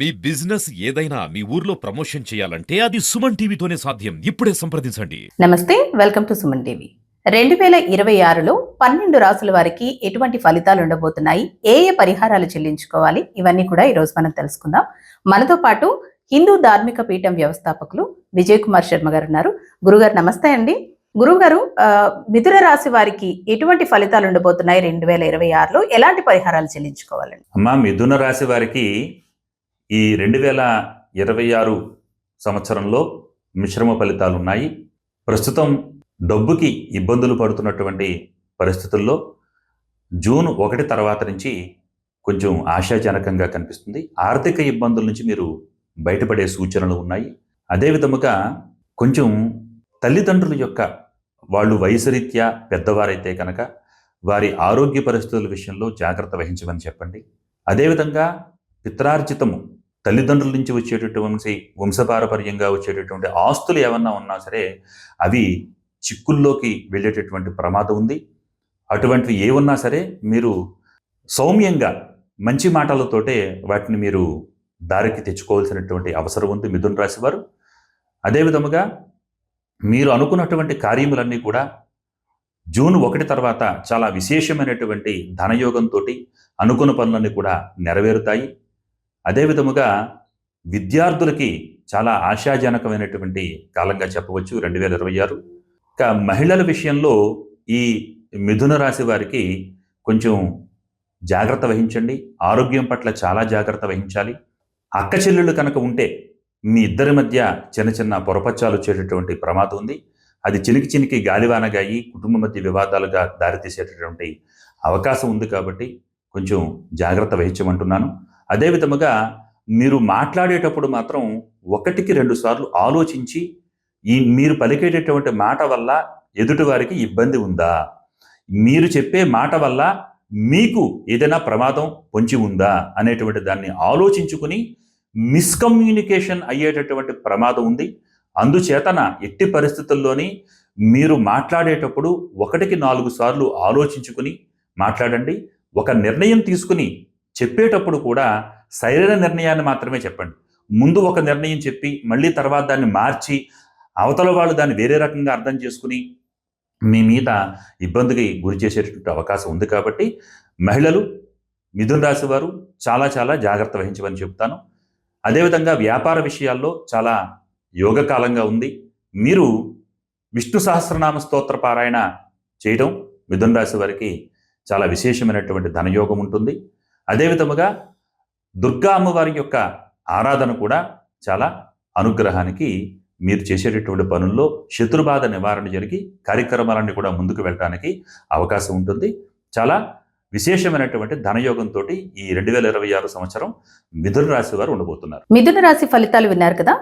మీ business ఏదైనా మీ ఊర్లో promotion చేయాలంటే అది సుమన్ టీవీతోనే సాధ్యం. ఇప్పుడే సంప్రదించండి. నమస్తే, వెల్కమ్ టు సుమన్ టీవీ. 2026లో 12 రాసుల వారికి ఎటువంటి ఫలితాలు ఉండబోతున్నాయి, ఏ ఏ పరిహారాలు చెల్లించుకోవాలి, ఇవన్నీ కూడా ఈరోజు మనం తెలుసుకుందాం. మనతో పాటు హిందూ ధార్మిక పీఠం వ్యవస్థాపకులు విజయ్ కుమార్ శర్మ గారు ఉన్నారు. గురుగారు నమస్తే అండి. గురుగారు, మిథున రాశి వారికి ఎటువంటి ఫలితాలు ఉండబోతున్నాయి 2026లో, ఎలాంటి పరిహారాలు చెల్లించుకోవాలండి? అమ్మా, మిథున రాశి వారికి ఈ 2026 సంవత్సరంలో మిశ్రమ ఫలితాలు ఉన్నాయి. ప్రస్తుతం డబ్బుకి ఇబ్బందులు పడుతున్నటువంటి పరిస్థితుల్లో జూన్ 1 తర్వాత నుంచి కొంచెం ఆశాజనకంగా కనిపిస్తుంది. ఆర్థిక ఇబ్బందుల నుంచి మీరు బయటపడే సూచనలు ఉన్నాయి. అదే విధముగా కొంచెం తల్లిదండ్రుల యొక్క వాళ్ళు వయసు రీత్యా పెద్దవారైతే కనుక వారి ఆరోగ్య పరిస్థితుల విషయంలో జాగ్రత్త వహించమని చెప్పండి. అదేవిధంగా పిత్రార్జితము తల్లిదండ్రుల నుంచి వచ్చేటటువంటి వంశపారపర్యంగా వచ్చేటటువంటి ఆస్తులు ఏమన్నా ఉన్నా సరే అవి చిక్కుల్లోకి వెళ్ళేటటువంటి ప్రమాదం ఉంది. అటువంటివి ఏ ఉన్నా సరే మీరు సౌమ్యంగా మంచి మాటలతోటే వాటిని మీరు దారికి తెచ్చుకోవాల్సినటువంటి అవసరం ఉంది మిథున రాశి వారు. అదేవిధముగా మీరు అనుకున్నటువంటి కార్యములన్నీ కూడా జూన్ 1 తర్వాత చాలా విశేషమైనటువంటి ధనయోగంతో అనుకున్న పనులన్నీ కూడా నెరవేరుతాయి. అదేవిధముగా విద్యార్థులకి చాలా ఆశాజనకమైనటువంటి కాలంగా చెప్పవచ్చు 2026. ఇక మహిళల విషయంలో ఈ మిథున రాశి వారికి కొంచెం జాగ్రత్త వహించండి. ఆరోగ్యం పట్ల చాలా జాగ్రత్త వహించాలి. అక్క చెల్లెళ్ళు కనుక ఉంటే మీ ఇద్దరి మధ్య చిన్న చిన్న పొరపచ్చాలు వచ్చేటటువంటి ప్రమాదం ఉంది. అది చినికి చినికి గాలివానగా అయ్యి కుటుంబ మధ్య వివాదాలుగా దారితీసేటటువంటి అవకాశం ఉంది. కాబట్టి కొంచెం జాగ్రత్త వహించమంటున్నాను. అదేవిధముగా మీరు మాట్లాడేటప్పుడు మాత్రం 1కి 2 సార్లు ఆలోచించి మీరు పలికేటటువంటి మాట వల్ల ఎదుటివారికి ఇబ్బంది ఉందా, మీరు చెప్పే మాట వల్ల మీకు ఏదైనా ప్రమాదం పొంచి ఉందా అనేటువంటి దాన్ని ఆలోచించుకుని మిస్కమ్యూనికేషన్ అయ్యేటటువంటి ప్రమాదం ఉంది. అందుచేతన ఎట్టి పరిస్థితుల్లోని మీరు మాట్లాడేటప్పుడు 1కి 4 సార్లు ఆలోచించుకుని మాట్లాడండి. ఒక నిర్ణయం తీసుకుని చెప్పేటప్పుడు కూడా సరైన నిర్ణయాన్ని మాత్రమే చెప్పండి. ముందు ఒక నిర్ణయం చెప్పి మళ్ళీ తర్వాత దాన్ని మార్చి అవతల వాళ్ళు దాన్ని వేరే రకంగా అర్థం చేసుకుని మీ మీద ఇబ్బందికి గురి చేసేటటువంటి అవకాశం ఉంది. కాబట్టి మహిళలు మిథున రాశి వారు చాలా చాలా జాగ్రత్త వహించమని చెప్తాను. అదేవిధంగా వ్యాపార విషయాల్లో చాలా యోగకాలంగా ఉంది. మీరు విష్ణు సహస్రనామ స్తోత్ర పారాయణ చేయడం మిథున రాశి వారికి చాలా విశేషమైనటువంటి ధనయోగం ఉంటుంది. అదేవిధముగా దుర్గా అమ్మవారి యొక్క ఆరాధన కూడా చాలా అనుగ్రహానికి, మీరు చేసేటటువంటి పనుల్లో శత్రుబాధ నివారణ జరిగి కార్యక్రమాలన్నీ కూడా ముందుకు వెళ్ళడానికి అవకాశం ఉంటుంది. చాలా విశేషమైనటువంటి ధనయోగంతో ఈ 2026 సంవత్సరం మిథున రాశి వారు ఉండబోతున్నారు. మిథున రాశి ఫలితాలు విన్నారు కదా.